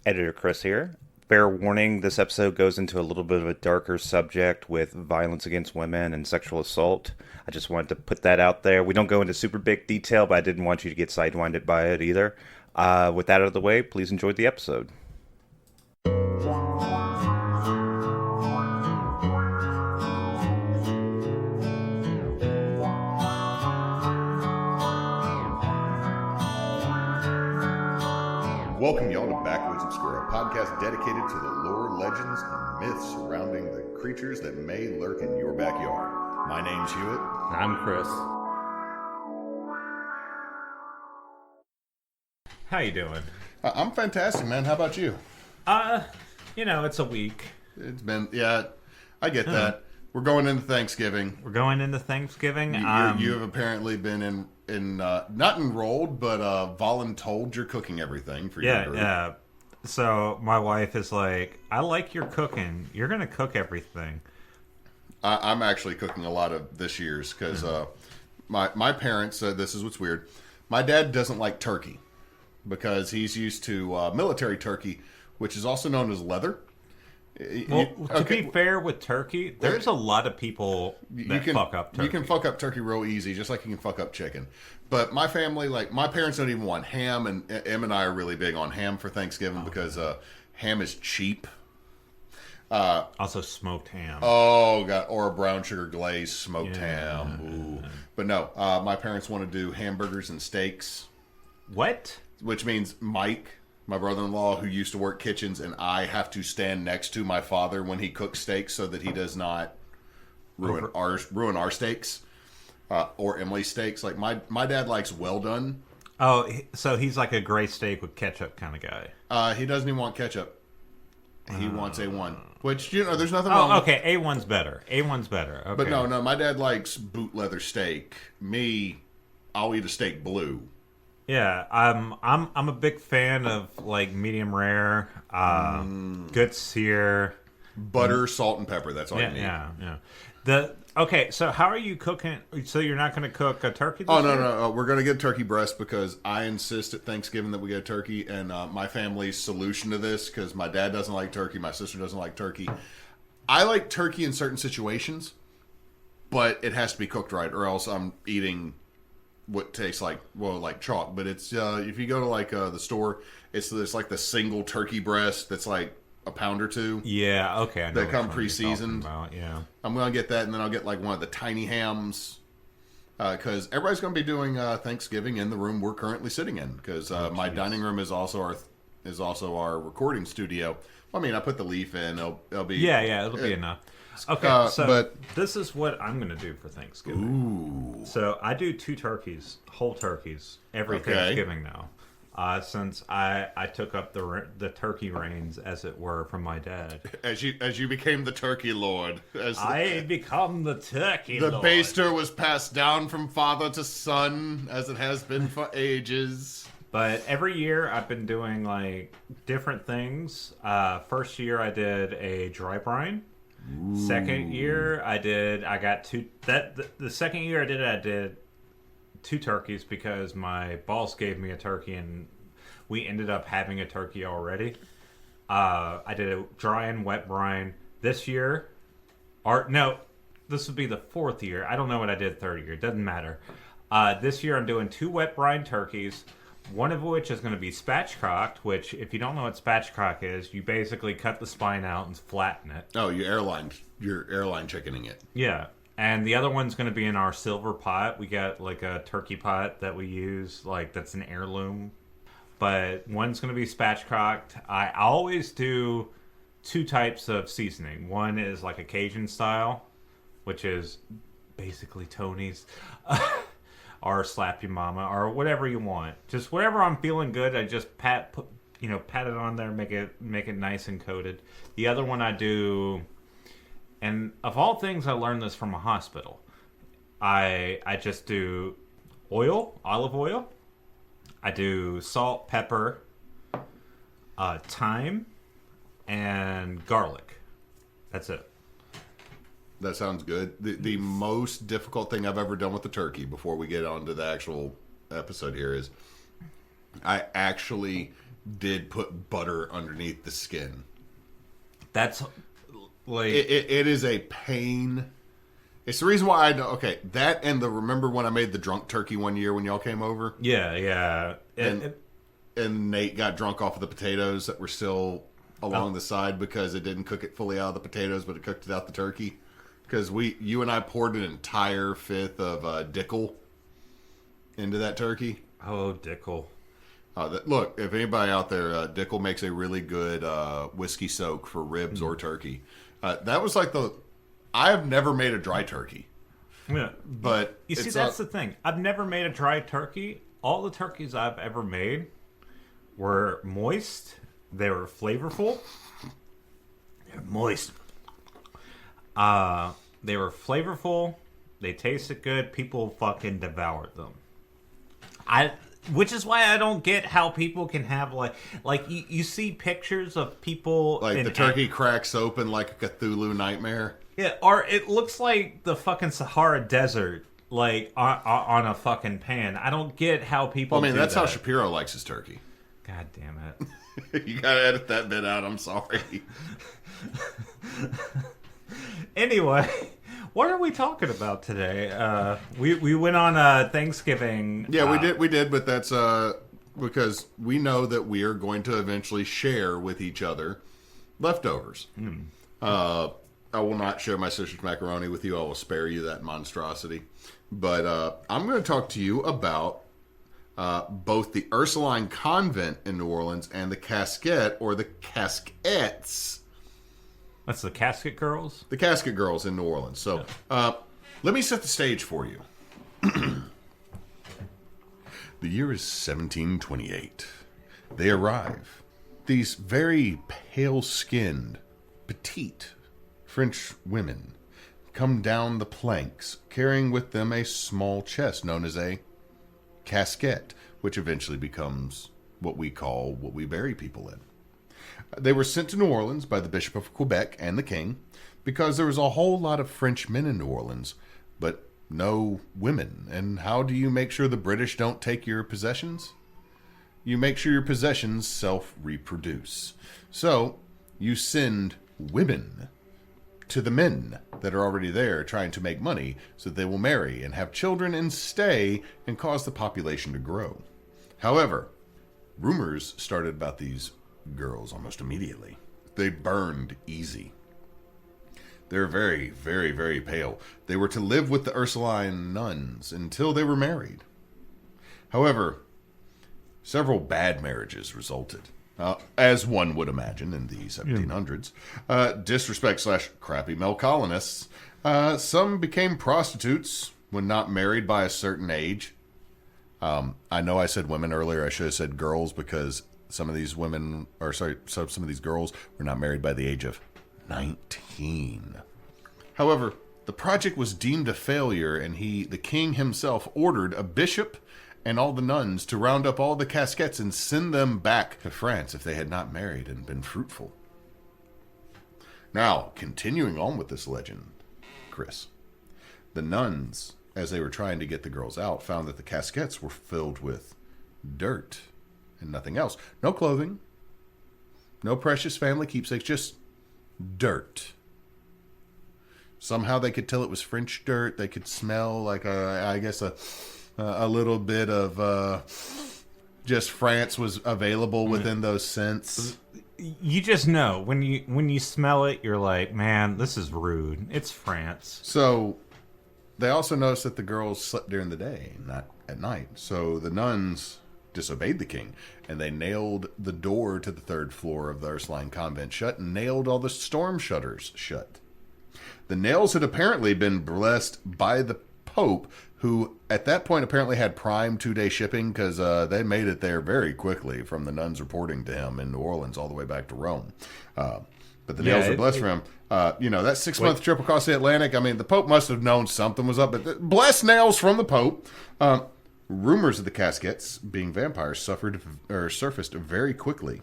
Editor Chris here. Fair warning, this episode goes into a little bit of a darker subject with violence against women and sexual assault. I just wanted to put that out there. We don't go into super big detail, but I didn't want you to get sidewinded by it either. With that out of the way, please enjoy the episode. Welcome y'all to Backwoods Obscura, a podcast dedicated to the lore, legends, and myths surrounding the creatures that may lurk in your backyard. My name's Hewitt. I'm Chris. How you doing? I'm fantastic, man. How about you? It's a week. It's been, I get that. We're going into Thanksgiving. We're going into Thanksgiving. You have apparently been not enrolled, but voluntold you're cooking everything for your group. Yeah. So my wife is like, I like your cooking. You're going to cook everything. I'm actually cooking a lot of this year's because my parents, this is what's weird. My dad doesn't like turkey because he's used to military turkey, which is also known as leather. Well, to be fair with turkey, there's a lot of people that fuck up turkey. You can fuck up turkey real easy, just like you can fuck up chicken. But my family, like my parents don't even want ham, and Em and I are really big on ham for Thanksgiving because ham is cheap. Also smoked ham. Oh, God. Or a brown sugar glazed smoked ham. Ooh. But no, my parents want to do hamburgers and steaks. What? Which means Mike, my brother-in-law, who used to work kitchens, and I have to stand next to my father when he cooks steaks so that he does not ruin our steaks or Emily's steaks. Like my dad likes well done. Oh, so he's like a gray steak with ketchup kind of guy. He doesn't even want ketchup. He wants A1, which there's nothing wrong. Oh, okay, A1's better. A1's better. Okay. But no, my dad likes boot leather steak. Me, I'll eat a steak blue. Yeah, I'm a big fan of like medium rare, good sear, butter, salt, and pepper. That's all you need. Yeah. Okay, so how are you cooking? So you're not going to cook a turkey? Oh no, we're going to get turkey breast because I insist at Thanksgiving that we get a turkey. And my family's solution to this, because my dad doesn't like turkey, my sister doesn't like turkey. I like turkey in certain situations, but it has to be cooked right, or else I'm eating what tastes like chalk. But it's if you go to like the store, it's like the single turkey breast that's like a pound or two. Yeah, okay. I know they come pre-seasoned. Yeah, I'm gonna get that, and then I'll get like one of the tiny hams because everybody's gonna be doing Thanksgiving in the room we're currently sitting in because my dining room is also our recording studio. Well, I mean, I put the leaf in. It'll be it'll be enough. Okay, but this is what I'm going to do for Thanksgiving. Ooh. So I do 2 turkeys, whole turkeys, every Thanksgiving now. Since I took up the turkey reins, as it were, from my dad. As you became the turkey lord. I become the turkey lord. The baster was passed down from father to son, as it has been for ages. But every year I've been doing like different things. First year I did a dry brine. Ooh. Second year I got two. The second year I did 2 turkeys because my boss gave me a turkey and we ended up having a turkey already. I did a dry and wet brine this year. This would be the 4th year. I don't know what I did third year. It doesn't matter. This year I'm doing 2 wet brine turkeys. One of which is going to be spatchcocked, which, if you don't know what spatchcock is, you basically cut the spine out and flatten it. Oh, you're airline chickening it. Yeah. And the other one's going to be in our silver pot. We got like a turkey pot that we use, like that's an heirloom. But one's going to be spatchcocked. I always do 2 types of seasoning. One is like a Cajun style, which is basically Tony's. Or slap your mama, or whatever you want. Just whatever I'm feeling good, I just pat it on there, make it nice and coated. The other one I do, and of all things, I learned this from a hospital. I just do olive oil. I do salt, pepper, thyme, and garlic. That's it. That sounds good. The most difficult thing I've ever done with the turkey, before we get on to the actual episode here, is I actually did put butter underneath the skin. That's like It is a pain. It's the reason why I know. Okay, that and remember when I made the drunk turkey one year when y'all came over? yeah. And Nate got drunk off of the potatoes that were still along the side because it didn't cook it fully out of the potatoes, but it cooked it out the turkey. Because you and I poured an entire fifth of Dickel into that turkey. Oh, Dickel. Look, if anybody out there, Dickel makes a really good whiskey soak for ribs or turkey. That was like I have never made a dry turkey. Yeah, But you see, that's the thing. I've never made a dry turkey. All the turkeys I've ever made were moist. They were flavorful. They're moist. They were flavorful. They tasted good. People fucking devoured them. Which is why I don't get how people can have like you see pictures of people like the turkey cracks open like a Cthulhu nightmare. Yeah, or it looks like the fucking Sahara Desert, like on a fucking pan. I don't get how people. Well, I mean, that's that. how Shapiro likes his turkey. God damn it! You gotta edit that bit out. I'm sorry. Anyway, what are we talking about today? We went on Thanksgiving. Yeah, we did, but that's because we know that we are going to eventually share with each other leftovers. I will not share my sister's macaroni with you. I will spare you that monstrosity. But I'm going to talk to you about both the Ursuline Convent in New Orleans and the Casket, or the Caskettes. That's the Casket Girls? The Casket Girls in New Orleans. So let me set the stage for you. The year is 1728. They arrive. These very pale-skinned, petite French women come down the planks, carrying with them a small chest known as a casket, which eventually becomes what we bury people in. They were sent to New Orleans by the Bishop of Quebec and the King because there was a whole lot of French men in New Orleans, but no women. And how do you make sure the British don't take your possessions? You make sure your possessions self-reproduce. So you send women to the men that are already there trying to make money so that they will marry and have children and stay and cause the population to grow. However, rumors started about these girls almost immediately. They burned easy. They're very, very, very pale. They were to live with the Ursuline nuns until they were married. However, several bad marriages resulted. As one would imagine in the 1700s. Disrespect / crappy male colonists. Some became prostitutes when not married by a certain age. I know I said women earlier. I should have said girls because some of these some of these girls were not married by the age of 19. However, the project was deemed a failure, and the king himself ordered a bishop and all the nuns to round up all the Casquettes and send them back to France if they had not married and been fruitful. Now, continuing on with this legend, Chris, the nuns, as they were trying to get the girls out, found that the Casquettes were filled with dirt and nothing else. No clothing, no precious family keepsakes, just dirt. Somehow they could tell it was French dirt. They could smell like a little bit of just France was available within those scents. You just know when you smell it, you're like, man, this is rude. It's France. So they also noticed that the girls slept during the day, not at night. So the nuns disobeyed the king, and they nailed the door to the 3rd floor of the Ursuline convent shut and nailed all the storm shutters shut. The nails had apparently been blessed by the Pope, who at that point apparently had prime 2-day shipping because they made it there very quickly from the nuns reporting to him in New Orleans all the way back to Rome. But the nails were blessed for him. That 6-month trip across the Atlantic, I mean, the Pope must have known something was up, but blessed nails from the Pope. Rumors of the Casquettes being vampires surfaced very quickly.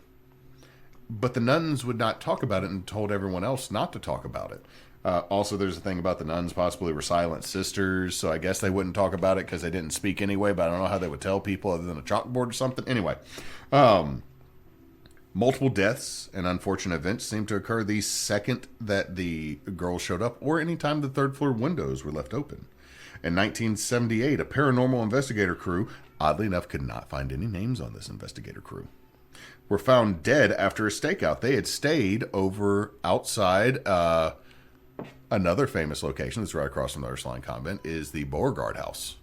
But the nuns would not talk about it and told everyone else not to talk about it. Also, there's a thing about the nuns possibly were silent sisters, so I guess they wouldn't talk about it because they didn't speak anyway, but I don't know how they would tell people other than a chalkboard or something. Anyway, Multiple deaths and unfortunate events seemed to occur the second that the girls showed up or any time the third floor windows were left open. In 1978, a paranormal investigator crew, oddly enough, could not find any names on this investigator crew, were found dead after a stakeout. They had stayed over outside another famous location that's right across from the Ursuline Convent is the Beauregard House.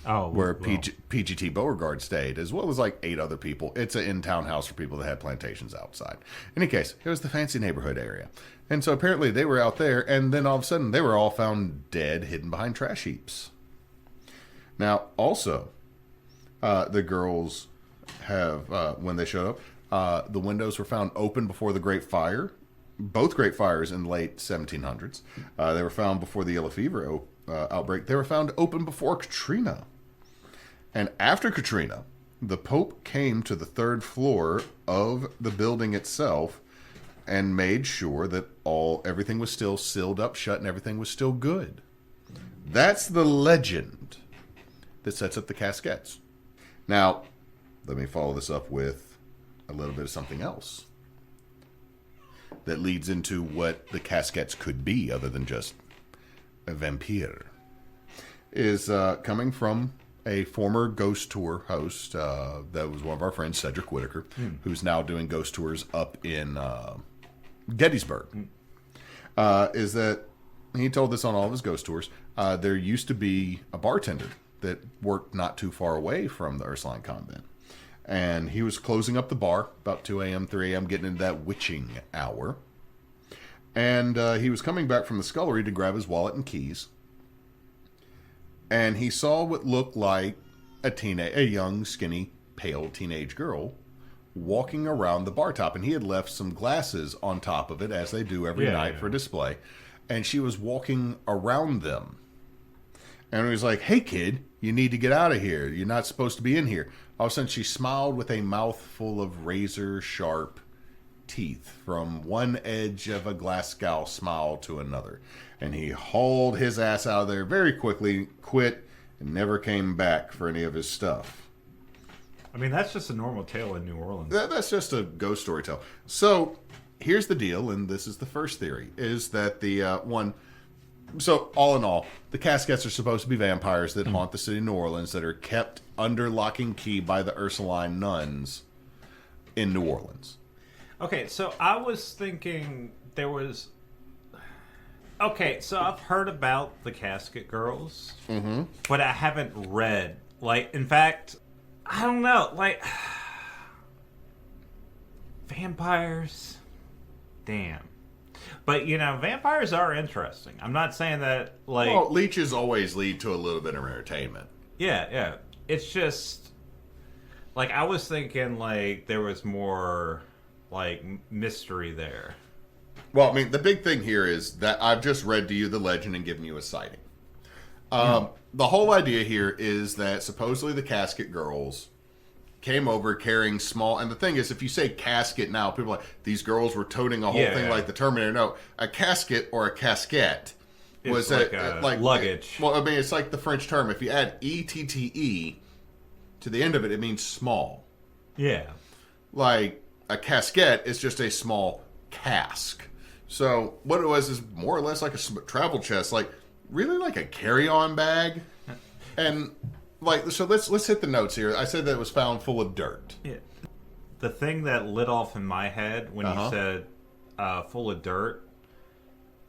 Oh, Where well. PGT Beauregard stayed, as well as like 8 other people. It's an in-town house for people that had plantations outside. In any case, it was the fancy neighborhood area. And so apparently they were out there, and then all of a sudden they were all found dead, hidden behind trash heaps. Now, also, the girls have, when they showed up, the windows were found open before the Great Fire. Both Great Fires in the late 1700s. They were found before the Yellow Fever outbreak. They were found open before Katrina. And after Katrina, the Pope came to the 3rd floor of the building itself and made sure that everything was still sealed up shut and everything was still good. That's the legend that sets up the Caskettes. Now, let me follow this up with a little bit of something else that leads into what the Caskettes could be other than just a vampire. Is coming from a former ghost tour host that was one of our friends, Cedric Whitaker, who's now doing ghost tours up in Gettysburg. Is that he told this on all of his ghost tours. There used to be a bartender that worked not too far away from the Ursuline Convent. And he was closing up the bar about 2 a.m., 3 a.m., getting into that witching hour. And he was coming back from the scullery to grab his wallet and keys. And he saw what looked like a young, skinny, pale teenage girl walking around the bar top. And he had left some glasses on top of it, as they do every night for display. And she was walking around them. And he was like, "Hey, kid, you need to get out of here. You're not supposed to be in here." All of a sudden, she smiled with a mouth full of razor-sharp teeth from one edge of a Glasgow smile to another. And he hauled his ass out of there very quickly, quit, and never came back for any of his stuff. I mean, that's just a normal tale in New Orleans. That's just a ghost story tale. So, here's the deal, and this is the first theory, is that the one... So, all in all, the Caskettes are supposed to be vampires that haunt the city of New Orleans that are kept under lock and key by the Ursuline nuns in New Orleans. Okay, so I was thinking there was... Okay, so I've heard about the Casket Girls, but I haven't read. Like, in fact, I don't know. Like, vampires? Damn. But, you know, vampires are interesting. I'm not saying that, like... Well, leeches always lead to a little bit of entertainment. Yeah. It's just... Like, I was thinking, like, there was more, like, mystery there. Well, I mean, the big thing here is that I've just read to you the legend and given you a sighting. The whole idea here is that supposedly the Casket Girls came over carrying small... And the thing is, if you say casket now, people are like, these girls were toting a whole thing like the Terminator. No, a casket or a casquette was like a luggage. Well, I mean, it's like the French term. If you add E-T-T-E to the end of it, it means small. Yeah. Like, a casquette is just a small cask. So, what it was is more or less like a travel chest. Like, really like a carry-on bag. And... Like, so let's hit the notes here. I said that it was found full of dirt. Yeah. The thing that lit off in my head when you said full of dirt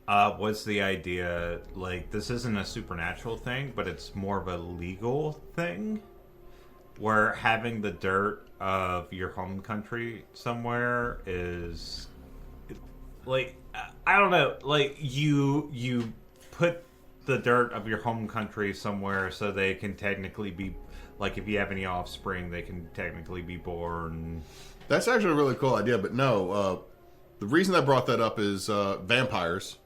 was the idea, like, this isn't a supernatural thing, but it's more of a legal thing, where having the dirt of your home country somewhere is, like, I don't know, like, you put the dirt of your home country somewhere so they can technically be, like, if you have any offspring, they can technically be born. That's actually a really cool idea, but no, the reason I brought that up is vampires,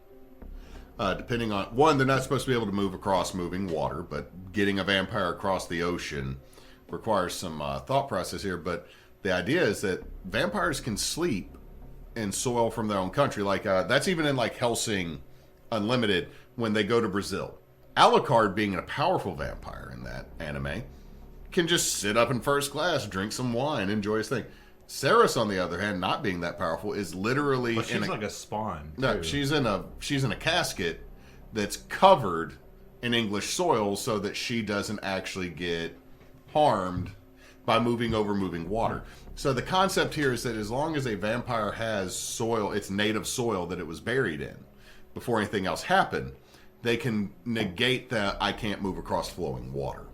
depending on, one, they're not supposed to be able to move across moving water, but getting a vampire across the ocean requires some thought process here, but the idea is that vampires can sleep in soil from their own country, like, that's even in, like, Hellsing Unlimited, when they go to Brazil. Alucard, being a powerful vampire in that anime, can just sit up in first class, drink some wine, enjoy his thing. Ceres, on the other hand, not being that powerful, is literally But she's like a spawn. no, too. she's in a casket that's covered in English soil so that she doesn't actually get harmed by moving over moving water. So the concept here is that as long as a vampire has soil, its native soil that it was buried in, before anything else happened, they can negate that I can't move across flowing water.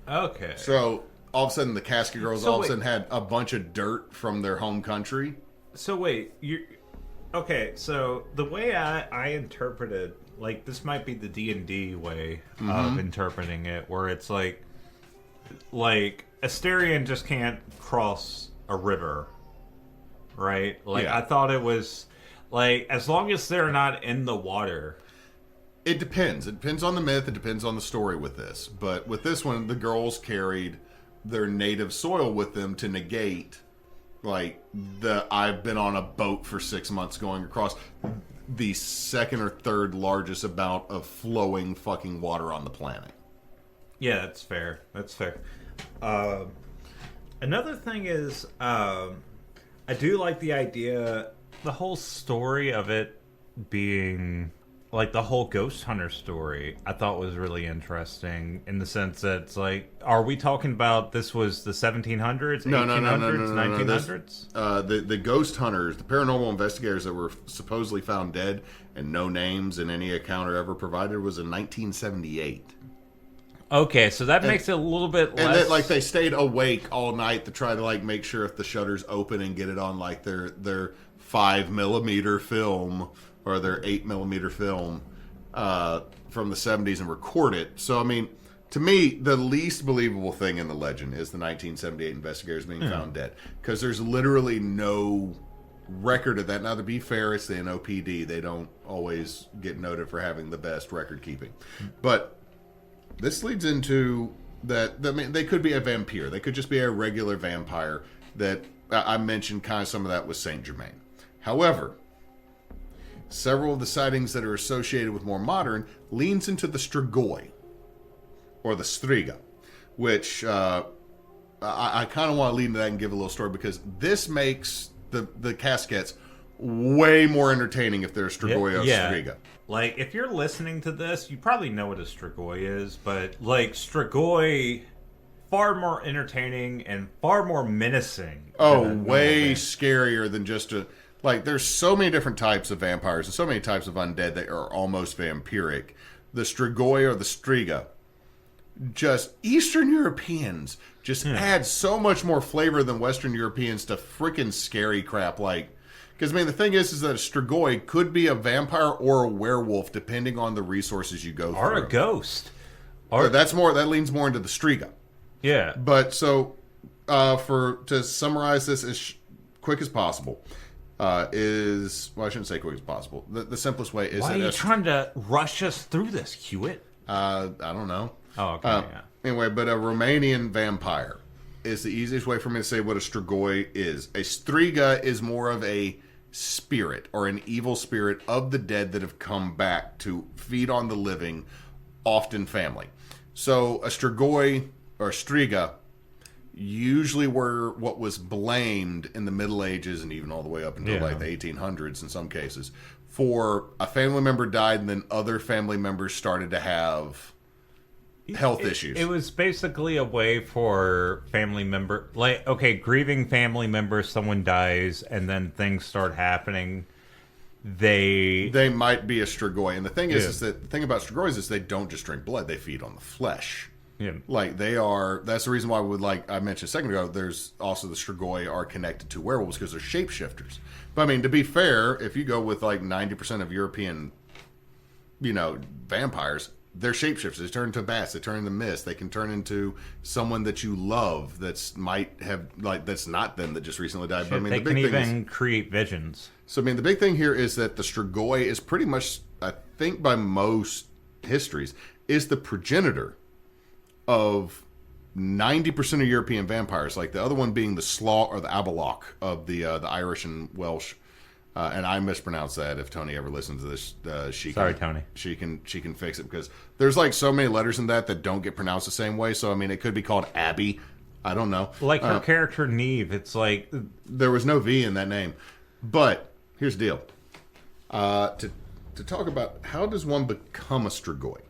Okay. So all of a sudden the Casket Girls So all of a wait. sudden had a bunch of dirt from their home country. So wait, you okay? So the way I interpreted, like, this might be the D&D way of interpreting it, where it's like Asterion just can't cross a river, right? Like, Yeah. I thought it was like, as long as they're not in the water. It depends. It depends on the myth. It depends on the story with this. But with this one, the girls carried their native soil with them to negate, like, I've been on a boat for 6 months going across the second or third largest amount of flowing fucking water on the planet. Yeah, that's fair. That's fair. Another thing is, I do like the idea, the whole story of it being like the whole ghost hunter story. I thought was really interesting in the sense that it's like, are we talking about this was the 1700s, 1800s, 1900s? The ghost hunters, the paranormal investigators that were supposedly found dead and no names in any account or ever provided was in 1978. Okay, so that makes it a little bit less. And that, like, they stayed awake all night to try to, like, make sure if the shutters open and get it on, like, their 5mm film or their 8mm film from the 70s and record it. So, I mean, to me, the least believable thing in the legend is the 1978 investigators being found dead. Because there's literally no record of that. Now, to be fair, it's the NOPD. They don't always get noted for having the best record keeping. But this leads into that. I mean, they could be a vampire. They could just be a regular vampire. That I mentioned kind of some of that with Saint Germain. However, several of the sightings that are associated with more modern leans into the strigoi or the striga, which I kind of want to lead into that and give a little story because this makes the caskets way more entertaining if they're a strigoi or striga. Like, if you're listening to this, you probably know what a strigoi is, but, like, strigoi, far more entertaining and far more menacing. Oh, way scarier than just a... Like, there's so many different types of vampires and so many types of undead that are almost vampiric. The strigoi or the striga, just Eastern Europeans, just add so much more flavor than Western Europeans to freaking scary crap, like... Because, I mean, the thing is that a strigoi could be a vampire or a werewolf, depending on the resources you go through. Or a ghost. Or that leans more into the striga. Yeah. But so, to summarize this as quick as possible, I shouldn't say quick as possible. The simplest way is Why are you trying to rush us through this, Hewitt? I don't know. Oh, okay. Yeah. Anyway, but a Romanian vampire is the easiest way for me to say what a strigoi is. A striga is more of a spirit or an evil spirit of the dead that have come back to feed on the living, often family. So a strigoi or a striga usually were what was blamed in the Middle Ages and even all the way up until like the 1800s in some cases for a family member died and then other family members started to have health issues. It was basically a way for family member, like, okay, grieving family members, someone dies, and then things start happening. They might be a strigoi, and the thing is that the thing about strigois is they don't just drink blood; they feed on the flesh. Yeah. Like they are. That's the reason why I mentioned a second ago. There's also the strigoi are connected to werewolves because they're shapeshifters. But I mean, to be fair, if you go with like 90% of European, vampires. They're shapeshifters. They turn into bats. They turn into mist. They can turn into someone that you love that's not them that just recently died. But I mean, they the big can thing even create visions. So I mean, the big thing here is that the strigoi is pretty much, I think, by most histories, is the progenitor of 90% of European vampires. Like the other one being the slaw or the abalach of the Irish and Welsh. And I mispronounce that. If Tony ever listens to this, Tony. She can fix it because there's like so many letters in that don't get pronounced the same way. So I mean, it could be called Abby, I don't know. Like her character Neve, it's like There was no V in that name. But here's the deal. To talk about how does one become a Strigoi?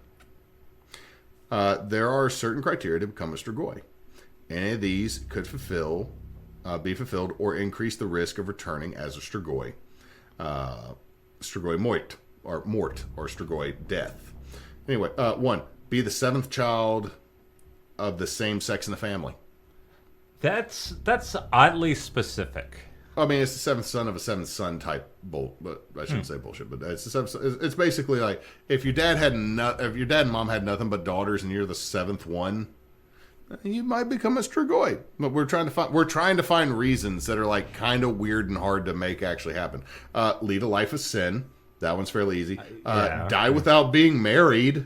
There are certain criteria to become a Strigoi. Any of these could be fulfilled or increase the risk of returning as a Strigoi. Strigoi Mort, or Strigoi Death. Anyway, 1. Be the 7th child of the same sex in the family. that's oddly specific. I mean, it's the 7th son of a 7th son type but I shouldn't say bullshit. But it's the 7th. It's basically like if your dad and mom had nothing but daughters, and you're the 7th one, you might become a Strigoi. But we're trying to find reasons that are like kind of weird and hard to make actually happen. Lead a life of sin. That one's fairly easy. Die without being married.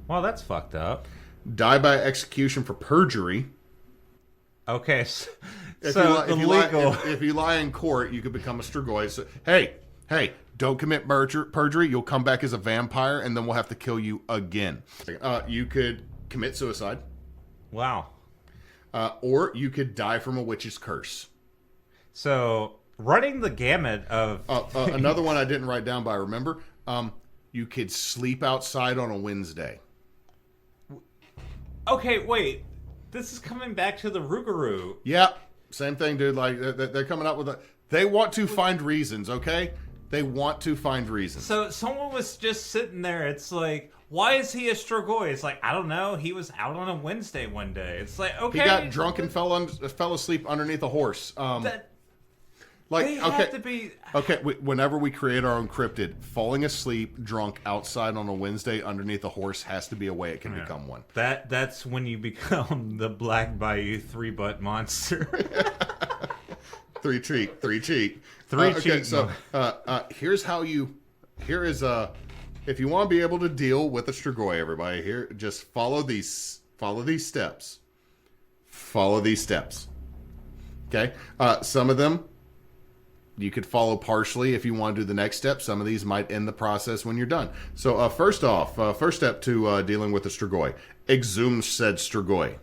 Well, that's fucked up. Die by execution for perjury. Okay, If you lie in court, you could become a Strigoi. So, hey, don't commit perjury. You'll come back as a vampire, and then we'll have to kill you again. You could commit suicide. Wow. Or you could die from a witch's curse. So, running the gamut of... Another one I didn't write down, but I remember. You could sleep outside on a Wednesday. Okay, wait. This is coming back to the Rougarou. Yeah, same thing, dude. Like, they're coming up with they want to find reasons, okay? They want to find reasons. So, someone was just sitting there. It's like, why is he a Strigoi? It's like, I don't know. He was out on a Wednesday one day. It's like, okay. He got drunk and fell asleep underneath a horse. They have to be... Okay, whenever we create our own cryptid, falling asleep drunk outside on a Wednesday underneath a horse has to be a way it can become one. That's when you become the Black Bayou 3-butt monster. Three cheek. Okay, so here is if you want to be able to deal with a Strigoi, everybody, here, just follow these steps. Follow these steps. Okay? Some of them you could follow partially if you want to do the next step. Some of these might end the process when you're done. So first step to dealing with a Strigoi. Exhume said Strigoi.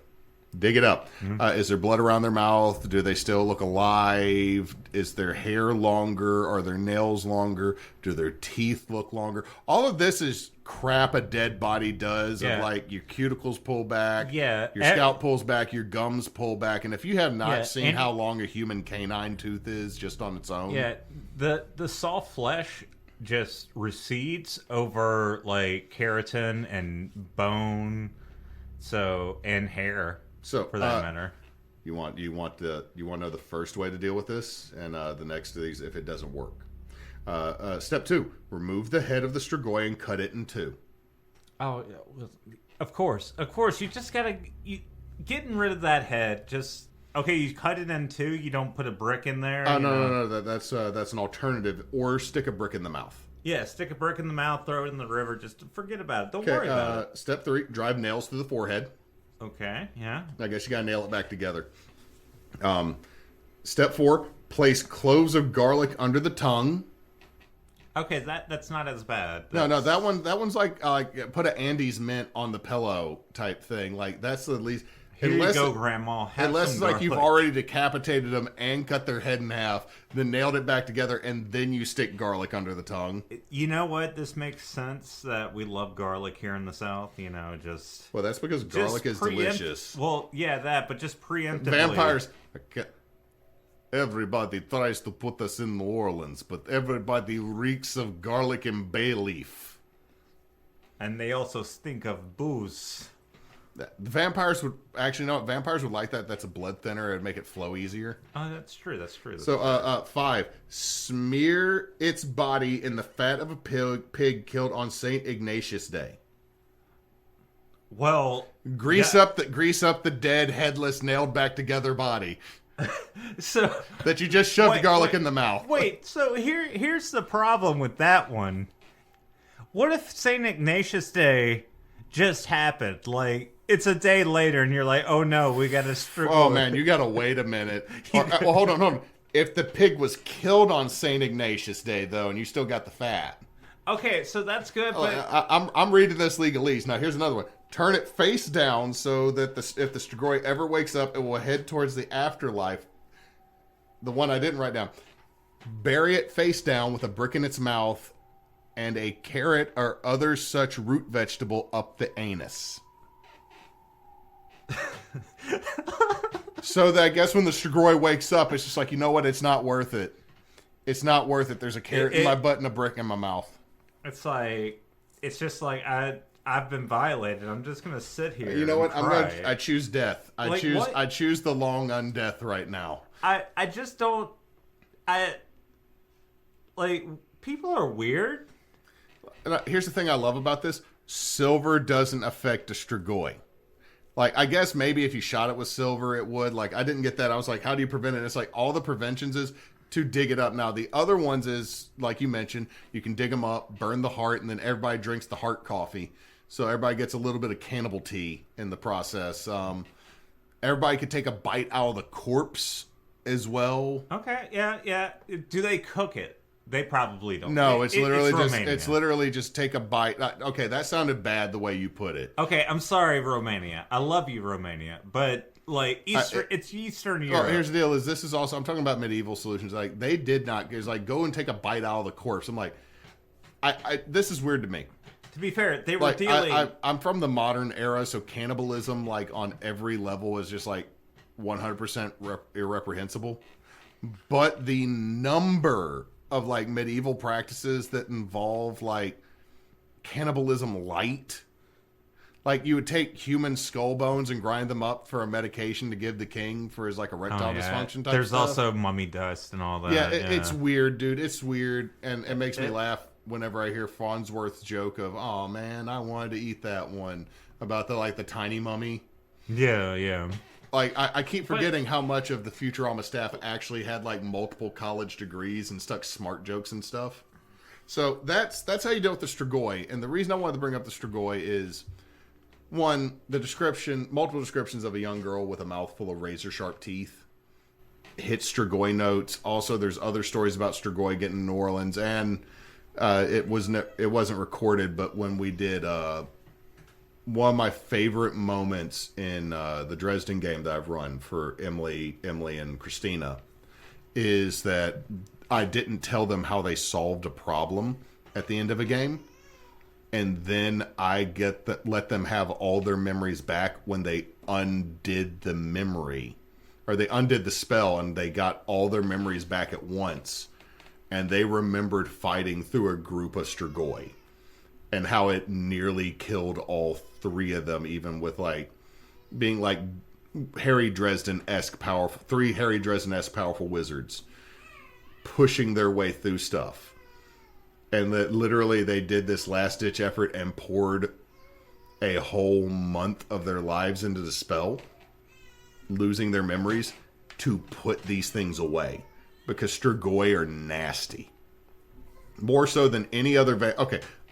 Dig it up. Mm-hmm. Is there blood around their mouth? Do they still look alive? Is their hair longer? Are their nails longer? Do their teeth look longer? All of this is crap a dead body does. Of like your cuticles pull back. Yeah. Your scalp pulls back. Your gums pull back. And if you have not seen how long a human canine tooth is just on its own. Yeah. The soft flesh just recedes over like keratin and bone. And hair. So for that matter, you want to know the first way to deal with this, and the next of these if it doesn't work. Step 2: remove the head of the Strigoi and cut it in 2. Oh, of course. You just gotta getting rid of that head. Just okay. You cut it in 2. You don't put a brick in there. No. That's an alternative. Or stick a brick in the mouth. Yeah, stick a brick in the mouth. Throw it in the river. Just forget about it. Don't worry about it. Step 3: drive nails through the forehead. Okay, yeah. I guess you gotta nail it back together. Step 4: place cloves of garlic under the tongue. Okay, that's not as bad. No, that one's like put an Andes mint on the pillow type thing. Like that's the least. Here you go, Grandma. Unless it's like you've already decapitated them and cut their head in half, then nailed it back together, and then you stick garlic under the tongue. You know what? This makes sense that we love garlic here in the South. Well, that's because garlic is delicious. Well, yeah, but just preemptively. Vampires. Everybody tries to put us in New Orleans, but everybody reeks of garlic and bay leaf. And they also stink of booze. The vampires would actually no. Vampires would like that. That's a blood thinner. It'd make it flow easier. Oh, that's true. So, 5: smear its body in the fat of a pig killed on Saint Ignatius Day. Well, grease up the dead, headless, nailed back together body. So that you just shoved garlic in the mouth. Wait. So here's the problem with that one. What if Saint Ignatius Day just happened? Like, it's a day later, and you're like, "Oh no, we got to strip." Oh man, you got to wait a minute. Well, hold on. If the pig was killed on Saint Ignatius Day, though, and you still got the fat. Okay, so that's good. But I'm reading this legalese. Now here's another one: Turn it face down so that if the Strigoi ever wakes up, it will head towards the afterlife. The one I didn't write down. Bury it face down with a brick in its mouth and a carrot or other such root vegetable up the anus. So that I guess when the Strigoi wakes up, it's just like, you know what? It's not worth it. It's not worth it. There's a carrot in my butt and a brick in my mouth. It's just like I've been violated. I'm just gonna sit here. You know what? Cry. I choose death. I choose the long undeath right now. I just don't. People are weird. And here's the thing I love about this: silver doesn't affect a Strigoi. Like, I guess maybe if you shot it with silver, it would. Like, I didn't get that. I was like, how do you prevent it? And it's like all the preventions is to dig it up. Now, the other ones is, like you mentioned, you can dig them up, burn the heart, and then everybody drinks the heart coffee. So everybody gets a little bit of cannibal tea in the process. Everybody could take a bite out of the corpse as well. Okay, yeah. Do they cook it? They probably don't. No, it's Romania. literally just take a bite. Okay, that sounded bad the way you put it. Okay, I'm sorry, Romania. I love you, Romania, but like it's Eastern Europe. Well, here's the deal: is this is also I'm talking about medieval solutions. Like they did not. It's like go and take a bite out of the corpse. I'm like, this is weird to me. To be fair, they were Like dealing. I'm from the modern era, so cannibalism, like on every level, is just like 100% irreprehensible. But the number of like medieval practices that involve like cannibalism light, like you would take human skull bones and grind them up for a medication to give the king for his like erectile dysfunction type There's stuff. Also mummy dust and all that. Yeah, it's weird, dude. It's weird, and it makes me laugh whenever I hear Farnsworth's joke of, "Oh man, I wanted to eat that one," about the tiny mummy. Yeah. Like, I keep forgetting how much of the Futurama staff actually had, like, multiple college degrees and stuck smart jokes and stuff. So that's how you deal with the Strigoi. And the reason I wanted to bring up the Strigoi is, one, multiple descriptions of a young girl with a mouthful of razor-sharp teeth hits Strigoi notes. Also, there's other stories about Strigoi getting to New Orleans. And it wasn't recorded, but when we did... one of my favorite moments in the Dresden game that I've run for Emily, and Christina is that I didn't tell them how they solved a problem at the end of a game, and then I let them have all their memories back when they undid the memory, or they undid the spell, and they got all their memories back at once, and they remembered fighting through a group of Strigoi. And how it nearly killed all three of them, even with like being like Harry Dresden-esque powerful, three Harry Dresden-esque powerful wizards pushing their way through stuff. And that literally they did this last ditch effort and poured a whole month of their lives into the spell, losing their memories to put these things away, because Strigoi are nasty. More so than any other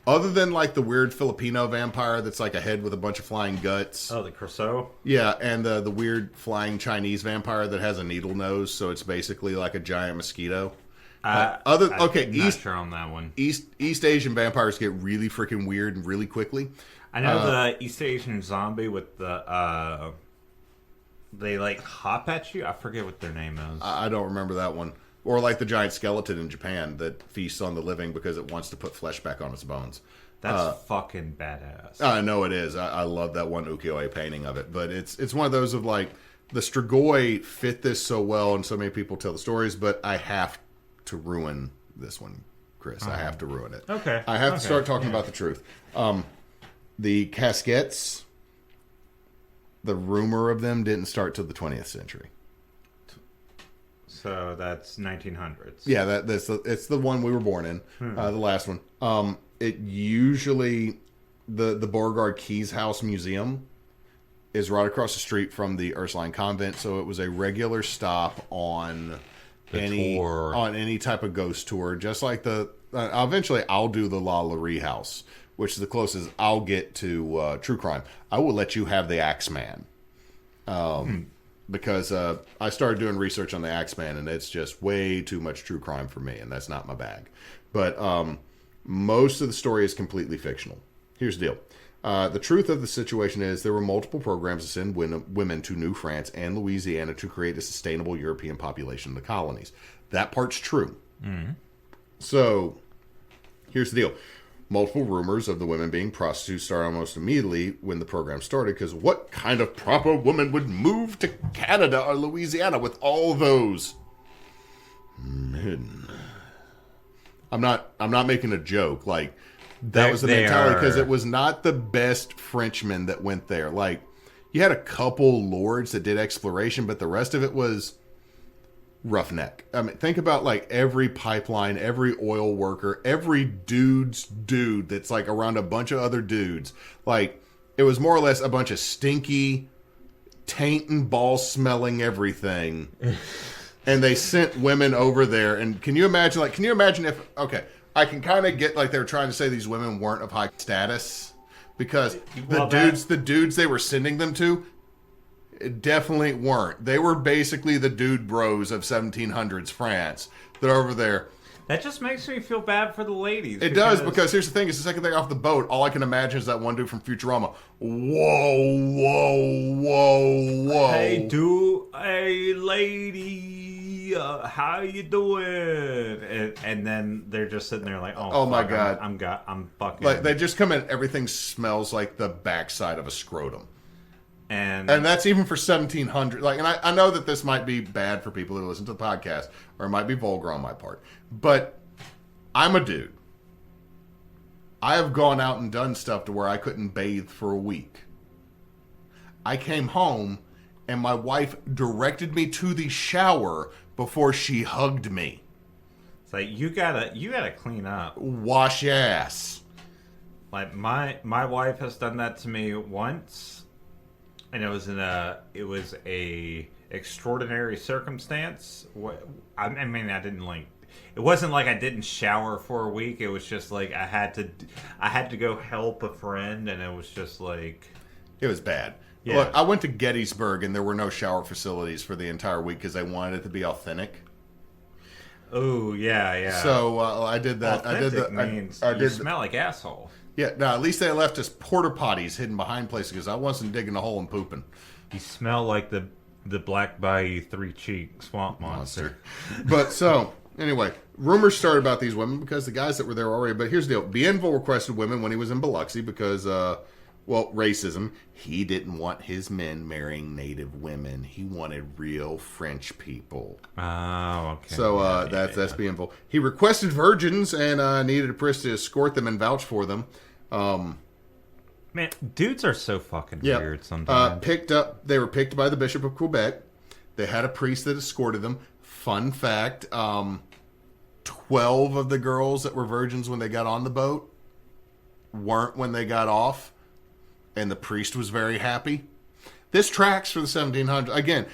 other than like the weird Filipino vampire that's like a head with a bunch of flying guts. Oh, the Crusoe? Yeah, and the weird flying Chinese vampire that has a needle nose, so it's basically like a giant mosquito. I'm not sure on that one. East Asian vampires get really freaking weird and really quickly. I know the East Asian zombie with the they like hop at you. I forget what their name is. I don't remember that one. Or like the giant skeleton in Japan that feasts on the living because it wants to put flesh back on its bones. That's fucking badass. I know it is. I love that one ukiyo-e painting of it. But it's one of those of like, the Strigoi fit this so well, and so many people tell the stories, but I have to ruin this one, Chris. I have to ruin it. Okay. I have to start talking about the truth. The Caskets, the rumor of them didn't start till the 20th century. So that's 1900s. Yeah, it's the one we were born in, the last one. It usually, the Beauregard Keys House Museum is right across the street from the Ursuline Convent, so it was a regular stop on any type of ghost tour. Just like eventually I'll do the La Laurie House, which is the closest I'll get to true crime. I will let you have the Axeman. Because I started doing research on the Axeman, and it's just way too much true crime for me, and that's not my bag. But most of the story is completely fictional. Here's the deal. The truth of the situation is there were multiple programs to send women to New France and Louisiana to create a sustainable European population in the colonies. That part's true. So, here's the deal. Multiple rumors of the women being prostitutes started almost immediately when the program started, because what kind of proper woman would move to Canada or Louisiana with all those men? I'm not making a joke. Like, that was the mentality, because it was not the best Frenchmen that went there. Like, you had a couple lords that did exploration, but the rest of it was roughneck. I mean, think about like every pipeline, every oil worker, every dude's dude that's like around a bunch of other dudes. Like, it was more or less a bunch of stinky, taint and ball smelling everything. And they sent women over there. And can you imagine if, okay, I can kind of get like they were trying to say these women weren't of high status, because the dudes they were sending them to definitely weren't. They were basically the dude bros of 1700s France. They're over there. That just makes me feel bad for the ladies. It does, because here's the thing. It's the second thing off the boat. All I can imagine is that one dude from Futurama. Whoa, whoa, whoa, whoa. Hey, lady, how you doing? And then they're just sitting there like, oh my God. I'm fucking. Like, they just come in, everything smells like the backside of a scrotum. And that's even for 1700. Like, and I know that this might be bad for people who listen to the podcast, or it might be vulgar on my part, but I'm a dude. I have gone out and done stuff to where I couldn't bathe for a week. I came home and my wife directed me to the shower before she hugged me. It's like, you gotta clean up. Wash your ass. Like, my wife has done that to me once. And it was a extraordinary circumstance. I mean, I didn't like. It wasn't like I didn't shower for a week. It was just like I had to go help a friend, and it was just like, it was bad. Yeah. Look, I went to Gettysburg, and there were no shower facilities for the entire week because they wanted it to be authentic. Oh yeah. So I did that. Authentic means you smell like asshole. Yeah, no, at least they left us porta potties hidden behind places, because I wasn't digging a hole and pooping. You smell like the Black Bayou three-cheek swamp monster. But so, anyway, rumors started about these women because the guys that were there already. But here's the deal. Bienville requested women when he was in Biloxi because, racism. He didn't want his men marrying native women. He wanted real French people. Oh, okay. So that's Bienville. He requested virgins and needed a priest to escort them and vouch for them. Man, dudes are so fucking weird sometimes. They were picked by the Bishop of Quebec. They had a priest that escorted them. Fun fact, 12 of the girls that were virgins when they got on the boat weren't when they got off. And the priest was very happy. This tracks for the 1700s. Again,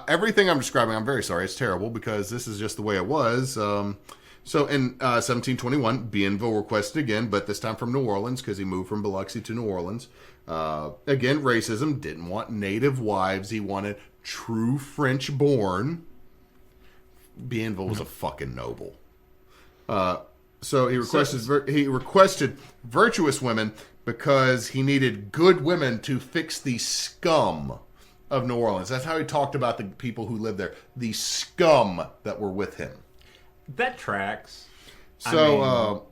everything I'm describing, I'm very sorry. It's terrible because this is just the way it was. So in 1721, Bienville requested again, but this time from New Orleans because he moved from Biloxi to New Orleans. Again, racism. Didn't want native wives. He wanted true French-born. Bienville was a fucking noble. So he requested virtuous women because he needed good women to fix the scum of New Orleans. That's how he talked about the people who lived there. The scum that were with him. That tracks. So,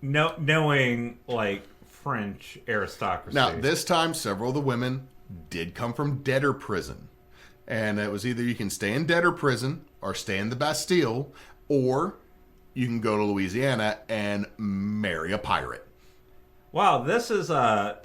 knowing, like, French aristocracy. Now, this time, several of the women did come from debtor prison. And it was either you can stay in debtor prison or stay in the Bastille, or you can go to Louisiana and marry a pirate. Wow, this is know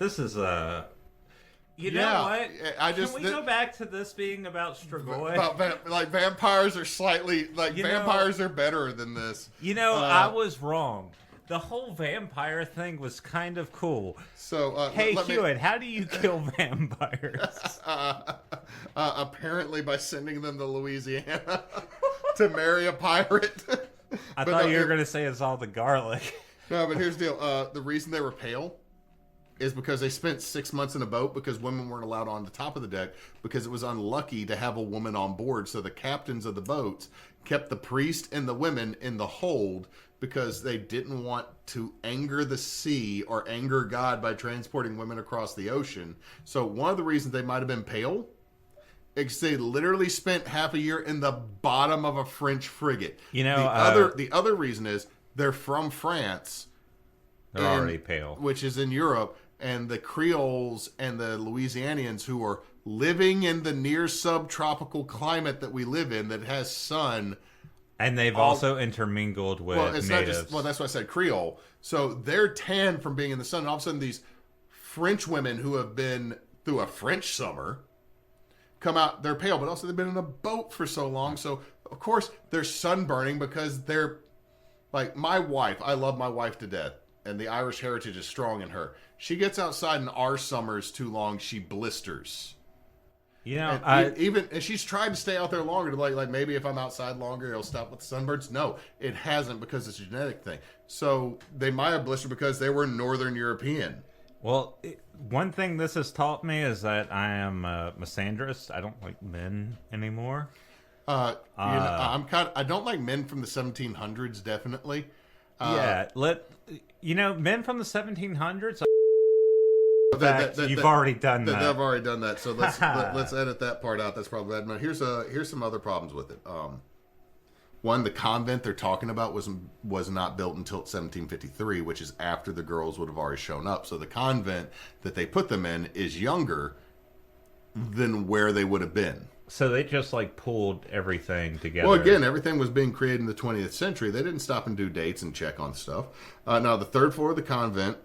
what? Can we go back to this being about Strigoi? Like vampires are slightly vampires are better than this. I was wrong. The whole vampire thing was kind of cool. So, hey, Hewitt, how do you kill vampires? Apparently by sending them to Louisiana to marry a pirate. I thought you were going to say it's all the garlic. No, but here's the deal. The reason they were pale is because they spent 6 months in a boat because women weren't allowed on the top of the deck because it was unlucky to have a woman on board. So the captains of the boats kept the priest and the women in the hold because they didn't want to anger the sea or anger God by transporting women across the ocean. So one of the reasons they might have been pale is they literally spent half a year in the bottom of a French frigate. You know, the other reason is they're from France. They're already pale. Which is in Europe. And the Creoles and the Louisianians who are living in the near subtropical climate that we live in that has sun. And they've also intermingled with natives. That's why I said Creole. So they're tan from being in the sun. And all of a sudden these French women who have been through a French summer come out, they're pale, but also they've been in a boat for so long. So, of course, they're sunburning because they're, like, my wife, I love my wife to death. And the Irish heritage is strong in her. She gets outside in our summers too long, she blisters. You know, and she's tried to stay out there longer to like maybe if I'm outside longer, it'll stop with the sunburns. No, it hasn't because it's a genetic thing. So they might have blistered because they were Northern European. Well, one thing this has taught me is that I am a misandrist. I don't like men anymore. I don't like men from the 1700s, definitely. Men from the 1700s. You've I've already done that. I've already done that. So let's edit that part out. That's probably bad. Now here's some other problems with it. One, the convent they're talking about was not built until 1753, which is after the girls would have already shown up. So the convent that they put them in is younger than where they would have been. So they just pulled everything together. Well, again, everything was being created in the 20th century. They didn't stop and do dates and check on stuff. Now, the third floor of the convent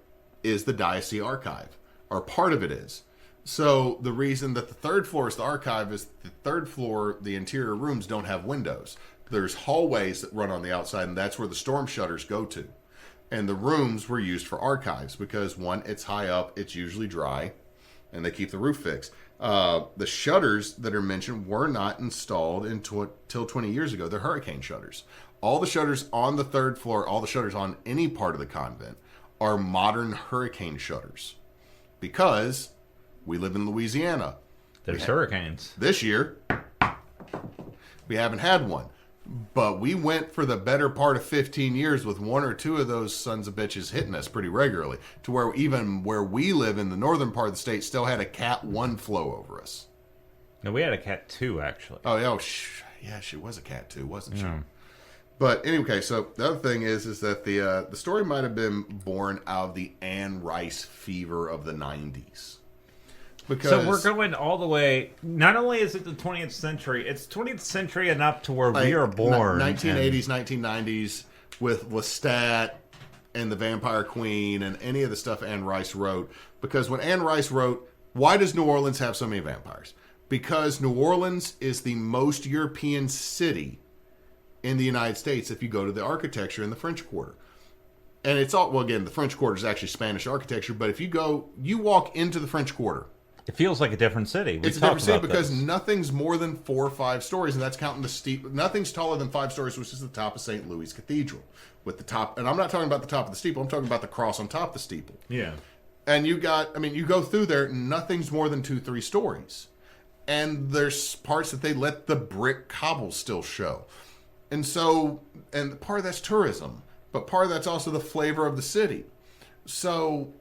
is the diocese archive, or part of it is. So the reason that the third floor is the archive is the third floor, the interior rooms don't have windows. There's hallways that run on the outside, and that's where the storm shutters go to. And the rooms were used for archives because, one, it's high up, it's usually dry, and they keep the roof fixed. The shutters that are mentioned were not installed until 20 years ago. They're hurricane shutters. All the shutters on the third floor, all the shutters on any part of the convent are modern hurricane shutters because we live in Louisiana. There's hurricanes. This year, we haven't had one. But we went for the better part of 15 years with one or two of those sons of bitches hitting us pretty regularly, to where even where we live in the northern part of the state still had a Cat 1 flow over us. No, we had a Cat 2, actually. Oh, yeah, she was a Cat 2, wasn't she? But anyway, so the other thing is that the story might have been born out of the Anne Rice fever of the 90s. Because, so we're going all the way. Not only is it the 20th century, it's 20th century enough to where we are born. 1980s, 1990s with Lestat and the Vampire Queen and any of the stuff Anne Rice wrote. Because when Anne Rice wrote, why does New Orleans have so many vampires? Because New Orleans is the most European city in the United States if you go to the architecture in the French Quarter. And it's all, well, again, the French Quarter is actually Spanish architecture, but if you walk into the French Quarter, it feels like a different city. It's a different city because nothing's more than 4 or 5 stories, and that's counting the steeple. Nothing's taller than 5 stories, which is the top of St. Louis Cathedral. With the top, and I'm not talking about the top of the steeple. I'm talking about the cross on top of the steeple. Yeah. And you go through there, nothing's more than 2-3 stories. And there's parts that they let the brick cobbles still show. And so, and part of that's tourism, but part of that's also the flavor of the city. So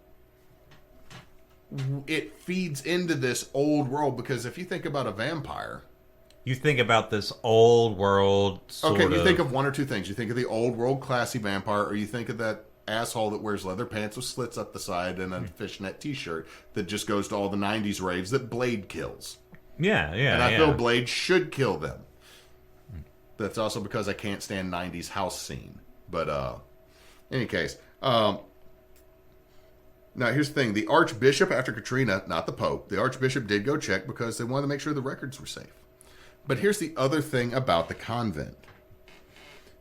it feeds into this old world, because if you think about a vampire, you think about this old world you think of one or two things. You think of the old world classy vampire, or you think of that asshole that wears leather pants with slits up the side and a fishnet t-shirt that just goes to all the 90s raves that Blade kills. Yeah. And I feel Blade should kill them. That's also because I can't stand 90s house scene. But in any case, now, here's the thing. The Archbishop, after Katrina, not the Pope, the Archbishop did go check because they wanted to make sure the records were safe. But here's the other thing about the convent.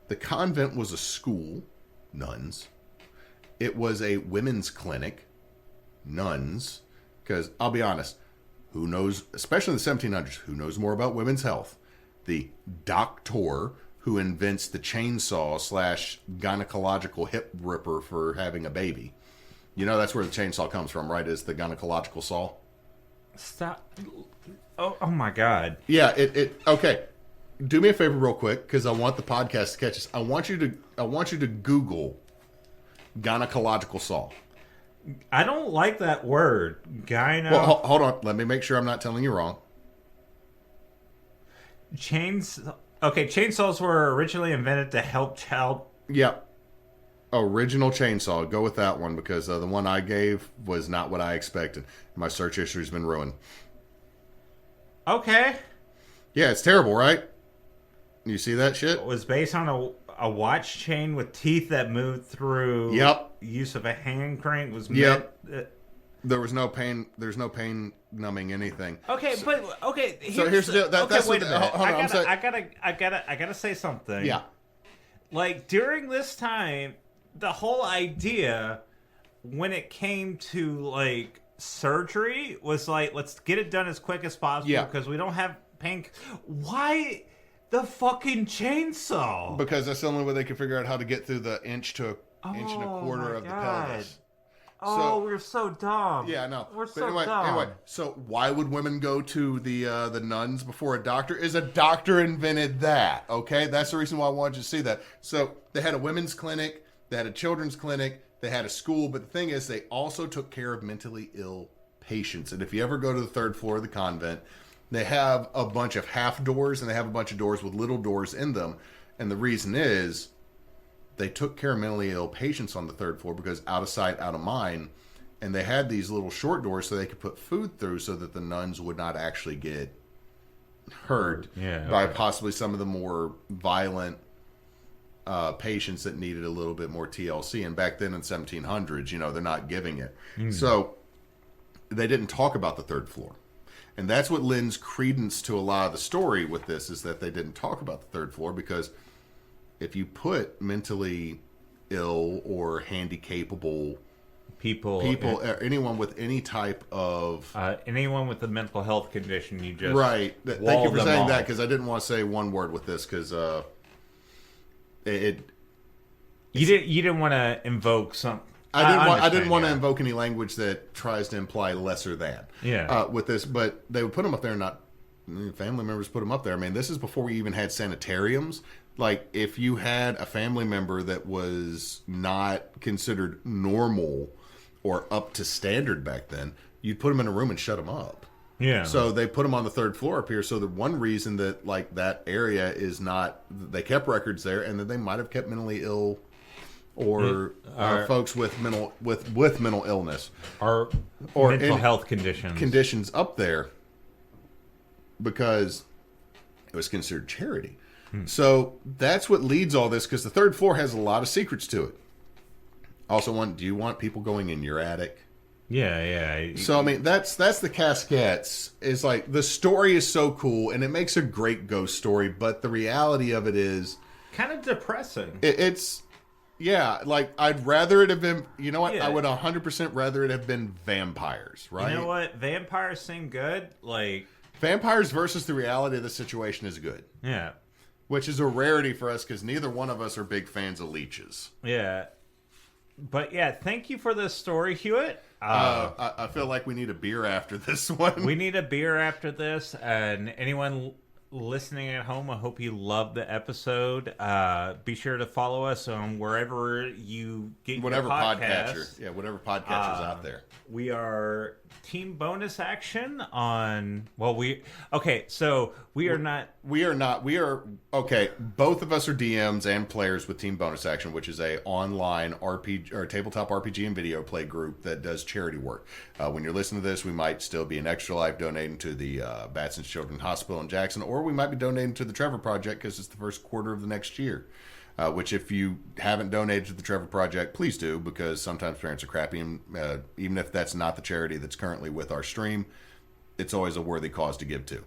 The convent was a school, nuns. It was a women's clinic, nuns. Because, I'll be honest, who knows, especially in the 1700s, who knows more about women's health? The doctor who invents the chainsaw / gynecological hip ripper for having a baby. You know that's where the chainsaw comes from, right? Is the gynecological saw? Stop. Oh my God. Yeah. Okay. Do me a favor, real quick, because I want the podcast to catch us. I want you to Google gynecological saw. I don't like that word. Gyno. Well, hold on. Let me make sure I'm not telling you wrong. Chainsaws were originally invented to help child. Yeah. Original chainsaw. Go with that one because the one I gave was not what I expected. My search history's been ruined. Okay. Yeah, it's terrible, right? You see that shit? It was based on a watch chain with teeth that moved through. Yep. Use of a hand crank was. Yep. There was no pain. There's no pain numbing anything. Okay, so, but okay. Here's the deal. That's wait a minute. Hold on, I gotta say something. Yeah. Like during this time, the whole idea when it came to like surgery was like, let's get it done as quick as possible because we don't have pain. Why the fucking chainsaw? Because that's the only way they could figure out how to get through the inch and a quarter of the pelvis. We're so dumb. Yeah, I know. We're so dumb. Anyway, so why would women go to the nuns before a doctor? Is a doctor invented that? Okay, that's the reason why I wanted you to see that. So they had a women's clinic, they had a children's clinic, they had a school, but the thing is, they also took care of mentally ill patients. And if you ever go to the third floor of the convent, they have a bunch of half doors and they have a bunch of doors with little doors in them. And the reason is, they took care of mentally ill patients on the third floor because out of sight, out of mind. And they had these little short doors so they could put food through so that the nuns would not actually get hurt by possibly some of the more violent patients that needed a little bit more TLC. And back then in 1700s, they're not giving it. So they didn't talk about the third floor. And that's what lends credence to a lot of the story with this, is that they didn't talk about the third floor, because if you put mentally ill or handicapable people, anyone with any type of anyone with a mental health condition, you just right. Thank you for saying that, because I didn't want to say one word with this, because you didn't want to invoke some. I didn't want to invoke any language that tries to imply lesser than. With this, but they would put them up there, and not family members put them up there. I mean, this is before we even had sanitariums. Like, if you had a family member that was not considered normal or up to standard back then, you'd put them in a room and shut them up. Yeah. So they put them on the third floor up here. So the one reason that like that area is not, they kept records there, and that they might have kept mentally ill or folks with mental illness or mental health conditions up there, because it was considered charity. So that's what leads all this, because the third floor has a lot of secrets to it. Also, do you want people going in your attic? Yeah. So I mean, that's the Caskettes. Is like, the story is so cool and it makes a great ghost story, but the reality of it is kind of depressing. It's like, I'd rather it have been. You know what? I would 100% rather it have been vampires. Right? You know what? Vampires seem good. Like, vampires versus the reality of the situation is good. Yeah. Which is a rarity for us, because neither one of us are big fans of leeches. Yeah. But yeah, thank you for this story, Hewitt. I feel like we need a beer after this one. We need a beer after this. And anyone listening at home, I hope you loved the episode. Be sure to follow us on wherever you get whatever your podcasts. Podcatcher. Yeah, whatever podcatcher's out there. We are Team Bonus Action on. Well, we are not. Both of us are DMs and players with Team Bonus Action, which is a online RPG or tabletop RPG and video play group that does charity work. When you're listening to this, we might still be in Extra Life donating to the Batson's Children's Hospital in Jackson, or we might be donating to the Trevor Project because it's the first quarter of the next year. Which, if you haven't donated to the Trevor Project, please do, because sometimes parents are crappy, and even if that's not the charity that's currently with our stream, it's always a worthy cause to give to.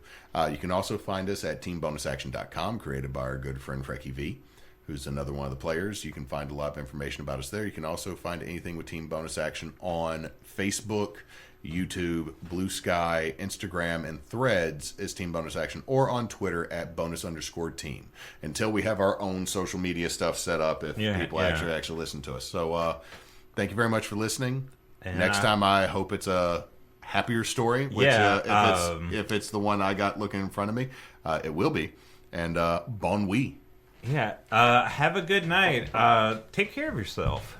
You can also find us at teambonusaction.com, created by our good friend Frecky V, who's another one of the players. You can find a lot of information about us there. You can also find anything with Team Bonus Action on Facebook, YouTube, Blue Sky, Instagram, and Threads as Team Bonus Action, or on Twitter at @bonus_team, until we have our own social media stuff set up if people actually listen to us. So thank you very much for listening. And Next time, I hope it's a happier story. Which, if it's the one I got looking in front of me, it will be. And bon nuit. Yeah. Have a good night. Take care of yourself.